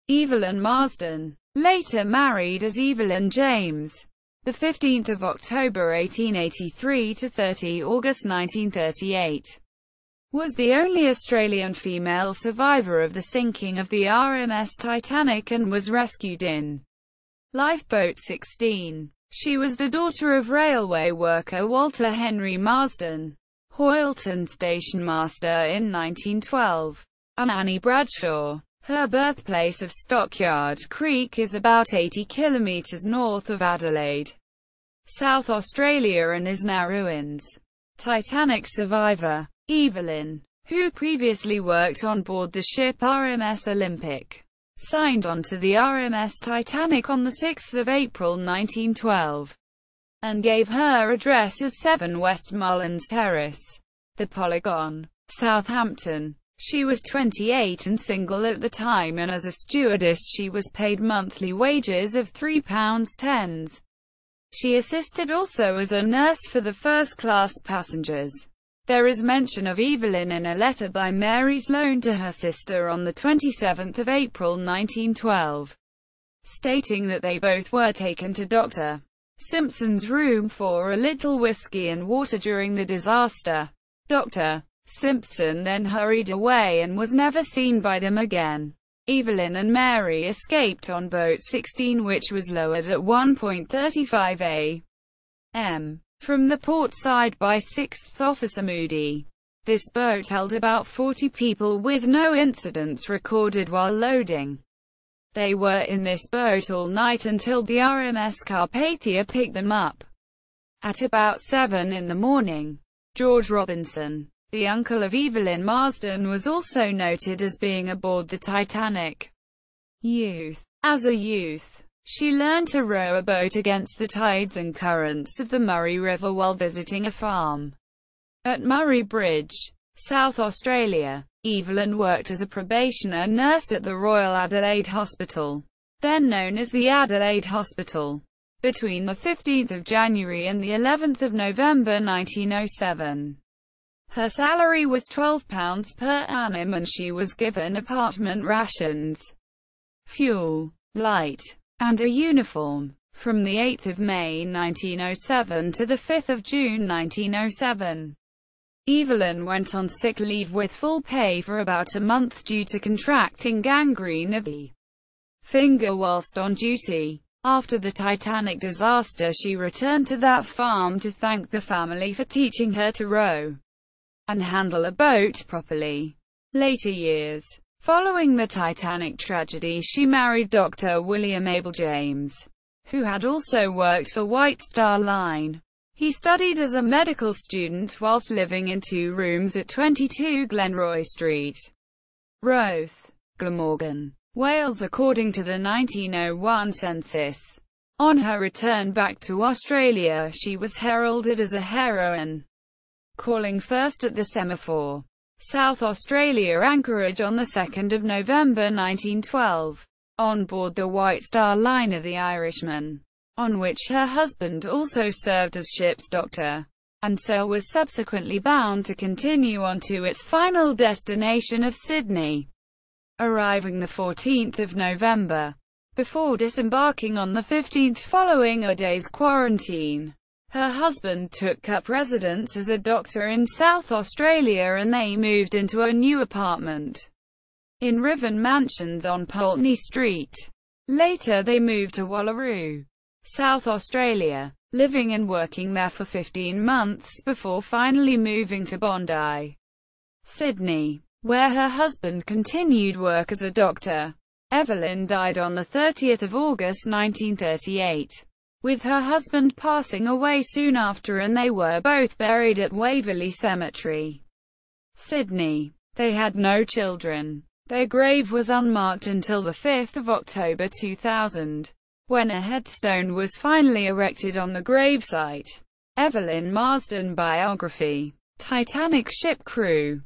Evelyn Marsden, later married as Evelyn James, the 15th of October 1883 to 30 August 1938, was the only Australian female survivor of the sinking of the RMS Titanic and was rescued in lifeboat 16. She was the daughter of railway worker Walter Henry Marsden, Hoyleton Stationmaster in 1912, and Annie Bradshaw. Her birthplace of Stockyard Creek is about 80 kilometres north of Adelaide, South Australia, and is now ruins. Titanic survivor Evelyn, who previously worked on board the ship RMS Olympic, signed on to the RMS Titanic on 6 April 1912, and gave her address as 7 West Mullins Terrace, The Polygon, Southampton. She was 28 and single at the time, and as a stewardess she was paid monthly wages of £3.10. She assisted also as a nurse for the first-class passengers. There is mention of Evelyn in a letter by Mary Sloane to her sister on 27 April 1912, stating that they both were taken to Dr. Simpson's room for a little whiskey and water during the disaster. Dr. Simpson then hurried away and was never seen by them again. Evelyn and Mary escaped on boat 16, which was lowered at 1:35 a.m. from the port side by 6th Officer Moody. This boat held about 40 people with no incidents recorded while loading. They were in this boat all night until the RMS Carpathia picked them up at about 7 in the morning. George Robinson, the uncle of Evelyn Marsden, was also noted as being aboard the Titanic. Youth. As a youth, she learned to row a boat against the tides and currents of the Murray River while visiting a farm at Murray Bridge, South Australia. Evelyn worked as a probationer nurse at the Royal Adelaide Hospital, then known as the Adelaide Hospital, between the 15th of January and the 11th of November 1907. Her salary was £12 per annum and she was given apartment rations, fuel, light, and a uniform. From the 8th of May 1907 to the 5th of June 1907, Evelyn went on sick leave with full pay for about a month due to contracting gangrene of the finger whilst on duty. After the Titanic disaster, she returned to that farm to thank the family for teaching her to row and handle a boat properly. Later years. Following the Titanic tragedy, she married Dr. William Abel James, who had also worked for White Star Line. He studied as a medical student whilst living in 2 rooms at 22 Glenroy Street, Roath, Glamorgan, Wales, according to the 1901 census. On her return back to Australia, she was heralded as a heroine, calling first at the Semaphore, South Australia anchorage on 2 November 1912, on board the White Star liner the Irishman, on which her husband also served as ship's doctor, and so was subsequently bound to continue on to its final destination of Sydney, arriving 14 November, before disembarking on the 15th following a day's quarantine. Her husband took up residence as a doctor in South Australia and they moved into a new apartment in Riven Mansions on Pulteney Street. Later they moved to Wallaroo, South Australia, living and working there for 15 months before finally moving to Bondi, Sydney, where her husband continued work as a doctor. Evelyn died on 30 August 1938. With her husband passing away soon after, and they were both buried at Waverley Cemetery, Sydney. They had no children. Their grave was unmarked until 5 October 2000, when a headstone was finally erected on the gravesite. Evelyn Marsden biography. Titanic ship crew.